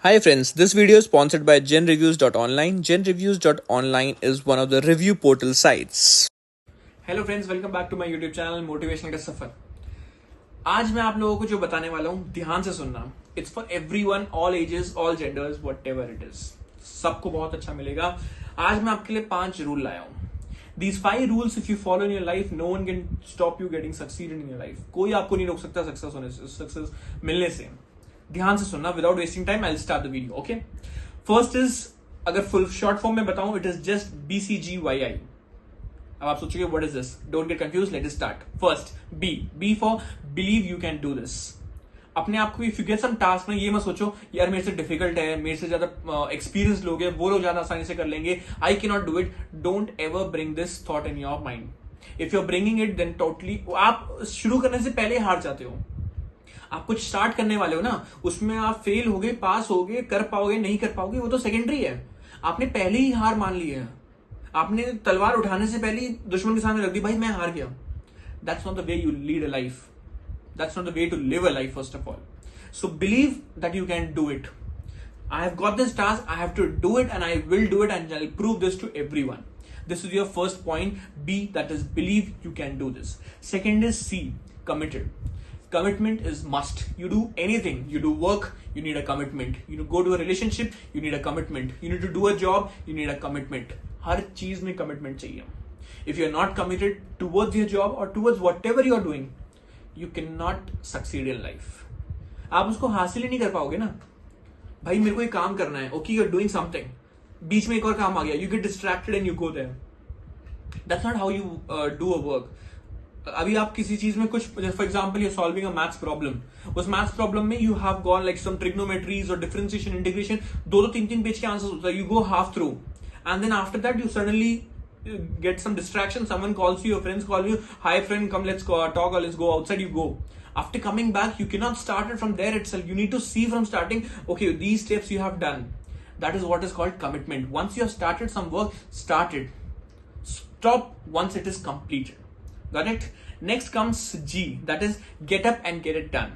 Hi friends, this video is sponsored by GenReviews.online. GenReviews.online is one of the review portal sites. Hello friends, welcome back to my YouTube channel motivational का सफर। आज मैं आप लोगों को जो बताने वाला हूं, ध्यान से सुनना। It's for everyone, all ages, all genders, whatever it is, सबको बहुत अच्छा मिलेगा। आज मैं आपके लिए 5 रूल लाया हूं। These 5 rules, if you follow in your life, no one can stop you getting succeeded in your life. कोई आपको नहीं रोक सकता सक्सेस मिलने से। ध्यान से सुनना, without wasting time, I will start the video. Okay, first is, अगर फुल शॉर्ट फॉर्म में बताऊं, इट इज जस्ट BCGYI। अब आप सोचोगे what is this, don't get confuse, let us start. First, B for believe you can do this. अपने आप को if you get some task में, ये मत सोचो यार मेरे से डिफिकल्ट है, मेरे से ज्यादा एक्सपीरियंस लोग हैं, वो लोग ज्यादा आसानी से कर लेंगे, I can not do it. Don't ever bring this thought in your mind. If you are bringing it, then totally आप शुरू करने से पहले हार जाते हो। आप कुछ स्टार्ट करने वाले हो ना, उसमें आप फेल हो गए, पास हो गए, कर पाओगे नहीं कर पाओगे, वो तो सेकेंडरी है। आपने पहले ही हार मान ली है। आपने तलवार उठाने से पहले ही दुश्मन के सामने रख दी, भाई मैं हार गया। That's not the way you lead a life. That's not the way to live a life, first of all. So believe that you can do it. I have got this task, I have to do it, and I will do it, and I'll prove this to everyone. This is your first point. B, that is believe you can do this. Second is C, committed. Commitment is must. You do anything, you do work, you need a commitment. You go to a relationship, you need a commitment. You need to do a job, you need a commitment. हर चीज में commitment चाहिए. If you're not committed towards your job or towards whatever you're doing, you cannot succeed in life. आप उसको हासिल ही नहीं कर पाओगे ना। भाई मेरे को एक काम करना है, ओके, you're doing something, बीच में एक और काम आ गया, you get distracted and you go there. That's not how you do a work. अभी आप किसी चीज में कुछ, for example you're solving a maths problem, उस maths problem में you have gone like some trigonometries or differentiation, integration, 2-3 page के answer होता है, you go half through, and then after that you suddenly get some distraction, someone calls you, your friends call you, hi friend, come let's go talk or let's go outside. You go, after coming back you cannot start it from there itself. You need to see from starting, okay, these steps you have done. That is what is called commitment. Once you have started some work, start it. Stop once it is completed. Got it? Next comes G, that is get up and get it done.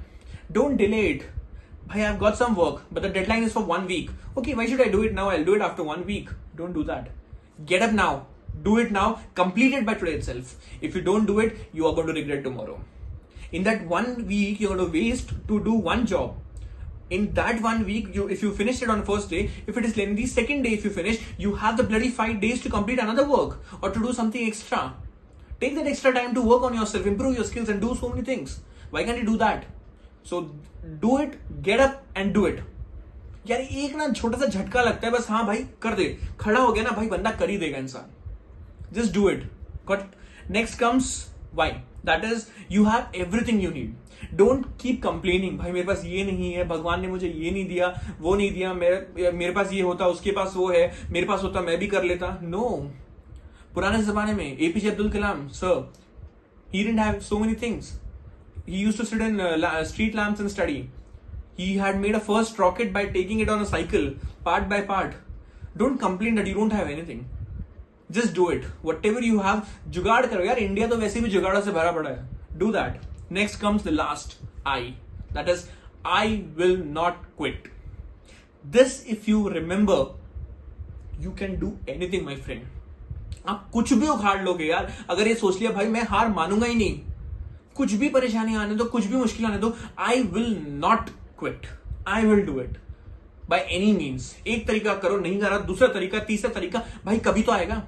Don't delay it. Bhai, I've got some work but the deadline is for 1 week. Okay, why should I do it now? I'll do it after 1 week. Don't do that. Get up now. Do it now. Complete it by today itself. If you don't do it, you are going to regret tomorrow. In that 1 week, you're going to waste to do one job. In that 1 week, if you finish it on the first day, if it is lengthy, second day if you finish, you have the bloody 5 days to complete another work or to do something extra. Take that extra time to work on yourself, improve your skills and do so many things. Why can't you do that? So do it, get up and do it. यार एक ना छोटा सा झटका लगता है बस, हाँ भाई कर दे, खड़ा हो गया ना भाई, बंदा कर ही देगा इंसान। Just do it. Got it? Next comes why. That is, you have everything you need. Don't keep complaining. भाई मेरे पास ये नहीं है, भगवान ने मुझे ये नहीं दिया, वो नहीं दिया, मेरे पास ये होता, उसके पास वो है, मेरे पास होता मैं भी कर लेता। No. पुराने जमाने में APJ Abdul Kalam sir, he didn't have so many things. He used to sit in street lamps and study. He had made a first rocket by taking it on a cycle, part by part. Don't complain that you don't have anything. Just do it. Whatever you have, जुगाड़ करो यार। India तो वैसे भी जुगाड़ों से भरा पड़ा है। Do that. Next comes the last I. That is, I will not quit. This, if you remember, you can do anything, my friend. आप कुछ भी उखाड़ लोगे यार। अगर ये सोच लिया भाई मैं हार मानूंगा ही नहीं, कुछ भी परेशानी आने दो, कुछ भी मुश्किल आने दो, I will not quit. I will do it. By any means. एक तरीका करो, नहीं करा, दूसरा तरीका, तीसरा तरीका, भाई कभी तो आएगा।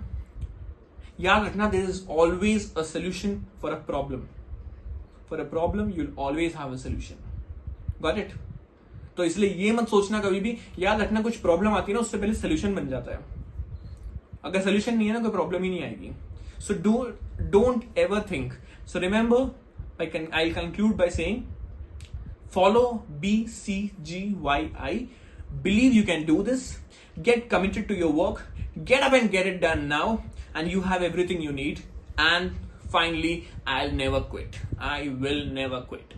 याद रखना, there is always a solution for a problem. For a problem, you'll always have a solution. Got it? तो इसलिए ये मत सोचना कभी भी, याद रखना कुछ प्रॉब्लम आती है ना, उससे पहले सोल्यूशन बन जाता है। अगर सोल्यूशन नहीं है ना, कोई प्रॉब्लम ही नहीं आएगी। So don't ever think. So remember, I'll conclude by saying, follow BCGYI. Believe you can do this. Get committed to your work. Get up and get it done now. And you have everything you need. And finally, I'll never quit. I will never quit.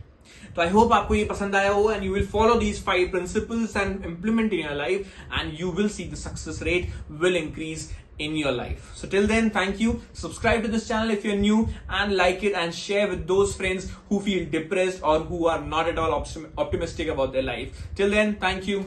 So I hope आपको ये पसंद आया हो, and you will follow these 5 principles and implement in your life, and you will see the success rate will increase in your life. So till then, thank you. Subscribe to this channel if you're new, and like it and share with those friends who feel depressed or who are not at all optimistic about their life. Till then, thank you.